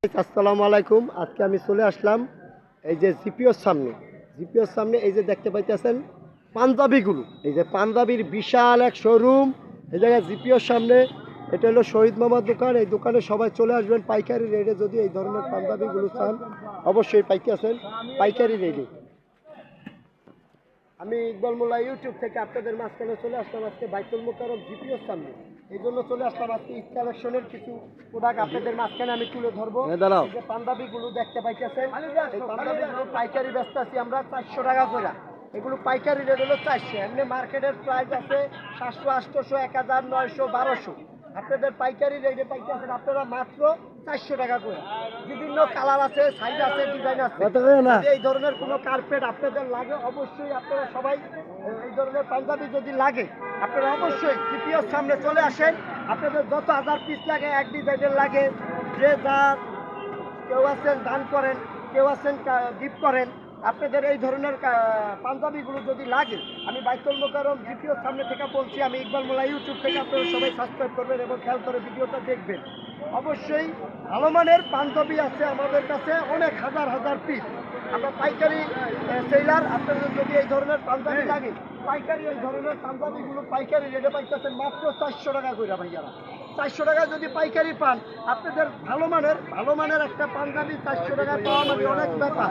আসসালামু আলাইকুম। আজকে আমি চলে আসলাম এই যে জিপিওর সামনে এই যে দেখতে পাইতেছেন পাঞ্জাবিগুলো, এই যে পাঞ্জাবির বিশাল এক শোরুম এই জায়গায় জিপিওর সামনে। এটা হলো শহীদ মামার দোকান। এই দোকানে সবাই চলে আসবেন পাইকারি রেটে। যদি এই ধরনের পাঞ্জাবিগুলো চান অবশ্যই পাইতেছেন পাইকারি রেটে। আমি ইকবাল মোল্লা ইউটিউব থেকে আপনাদের মাঝখানে চলে আসলাম আজকে বাইতুল মোকাররম জিপিওর সামনে। এই জন্য চলে আসলাম আজকে ঈদ কালেকশনের কিছু প্রোডাক্ট আপনাদের মাঝখানে আমি তুলে ধরবো। এই যে পাঞ্জাবিগুলো দেখতে পাইতেছেন, এই পাঞ্জাবিগুলো পাইকারি ব্যস্ত আছি আমরা 400 টাকা করে। এগুলো পাইকারি রেট হলো 400, এমনি মার্কেটের প্রাইস আছে 700, 800, 1000, 900, 1200। আপনাদের পাইকারি রেটে পাইতেছেন আপনারা মাত্র 400 টাকা করে। বিভিন্ন কালার আছে, সাইজ আছে, ডিজাইন আছে। এই ধরনের কোনো কার্পেট আপনাদের লাগে অবশ্যই আপনারা সবাই এই ধরনের পাঞ্জাবি যদি লাগে আপনারা অবশ্যই জিপিওর সামনে চলে আসেন। আপনাদের যত 1000 পিস লাগে, এক ডিজাইনের লাগে, যে যা কেউ আছেন দান করেন, কেউ আছেন গিফট করেন। আপনাদের এই ধরনের পাঞ্জাবিগুলো যদি লাগে আমি বাইতুল মোকাররম জিপিওর সামনে থেকে বলছি। আমি ইকবাল মোল্লা ইউটিউব থেকে আপনারা সবাই সাবস্ক্রাইব করবেন এবং খেয়াল করে ভিডিওটা দেখবেন। অবশ্যই ভালো মানের পাঞ্জাবি আছে আমাদের কাছে অনেক হাজার হাজার পিস। আমরা পাইকারি সেলার। আপনাদের যদি এই ধরনের পাঞ্জাবি লাগে পাইকারি, এই ধরনের পাঞ্জাবিগুলো পাইকারি রেটে পাইতেছেন মাত্র 400 টাকা করে ভাইয়ারা। 400 টাকা যদি পাইকারি পান আপনাদের ভালো মানের একটা পাঞ্জাবি 400 টাকায় পাওয়া মানে অনেক ব্যাপার।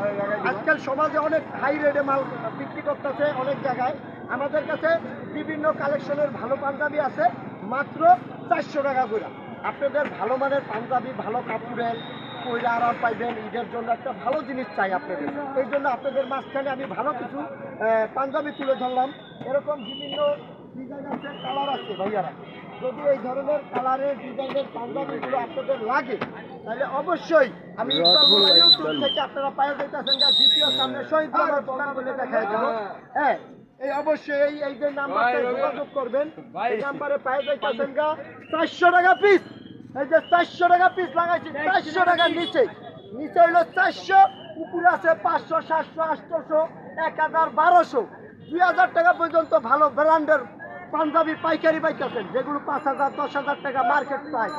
আজকাল সমাজে অনেক হাই রেটে মাল বিক্রি করতেছে অনেক জায়গায়। আমাদের কাছে বিভিন্ন কালেকশনের ভালো পাঞ্জাবি আছে মাত্র 400 টাকা করে। আপনাদের ভালো মানের পাঞ্জাবি, ভালো কাপড়ের পয়লা আরাম পাইবেন। ঈদের জন্য একটা ভালো জিনিস চাই আপনাদের। এই জন্য আপনাদের মাঝখানে আমি ভালো কিছু পাঞ্জাবি তুলে ধরলাম। এরকম বিভিন্ন ডিজাইন আছে, কালার আছে ভাইয়ারা। যদি এই ধরনের কালারের ডিজাইনের পাঞ্জাবিগুলো আপনাদের লাগে তাহলে অবশ্যই আমি ইউটিউব থেকে আপনারা পাওয়া যাইতেছেন জিপিওর সামনে শহীদ মামার দোকান বলে দেখাই দেবো। হ্যাঁ, এই অবশ্যই এই যে নাম্বারটা যোগাযোগ করবেন, এই নাম্বারে পাওয়া যাইতেছেন 400 টাকা পিস। এই যে 400 টাকা পিস লাগাইছি, 400 টাকার নিচে হইলো 400, উপরে আছে 500, 700, 800, 1000, 1200, 2000 টাকা পর্যন্ত ভালো ব্র্যান্ডের পাঞ্জাবি পাইকারি পাইতেছেন, যেগুলো 5000, 10,000 টাকা মার্কেট প্রাইস।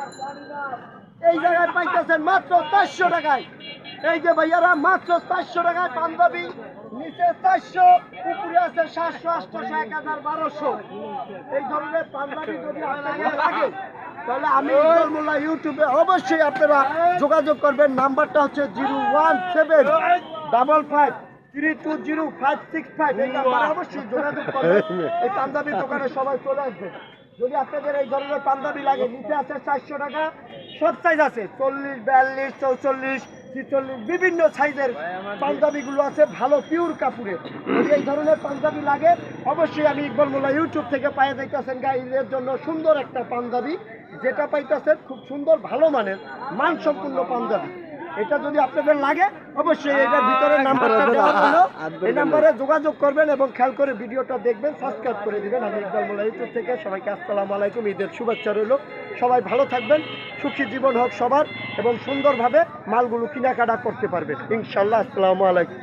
এই জায়গায় পাইতেছেন মাত্র 400 টাকায়। এই যে ভাইয়ারা মাত্র 400 টাকায় পাঞ্জাবি, নিচে 400, উপরে আছে 700, 800, 1000, 1200। এই ধরনের পাঞ্জাবি যদি আপনাদের লাগে তাহলে আমি ইকবাল মোল্লা ইউটিউবে অবশ্যই আপনারা যোগাযোগ করবেন। নাম্বারটা হচ্ছে 01755320565। এই নাম্বারে অবশ্যই যোগাযোগ করবেন। এই পাঞ্জাবি দোকানে সবাই চলে আসবেন। যদি আপনাদের এই ধরনের পাঞ্জাবি লাগে, নিচে আছে 400 টাকা, সব সাইজ আছে 40, 42, 44, 46, বিভিন্ন সাইজের পাঞ্জাবিগুলো আছে ভালো পিওর কাপড়ের। যদি এই ধরনের পাঞ্জাবি লাগে অবশ্যই আমি ইকবাল মোল্লা ইউটিউব থেকে পাইয়া যাইতেছেন ঈদের জন্য সুন্দর একটা পাঞ্জাবি, যেটা পাইতেছেন খুব সুন্দর ভালো মানের মানসম্পন্ন পাঞ্জাবি। এটা যদি আপনাদের লাগে অবশ্যই এটার ভিতরে নাম্বারটা দেওয়া হলো, এই নাম্বারে যোগাযোগ করবেন এবং খেয়াল করে ভিডিওটা দেখবেন, সাবস্ক্রাইব করে দিবেন। আমি ইকবাল মোল্লা ইউটিউব থেকে সবাইকে আসসালামু আলাইকুম, ঈদের শুভেচ্ছা রইল। সবাই ভালো থাকবেন, সুখী জীবন হোক সবার এবং সুন্দরভাবে মালগুলো কেনাকাটা করতে পারবেন ইনশাল্লাহ। আসসালামু আলাইকুম।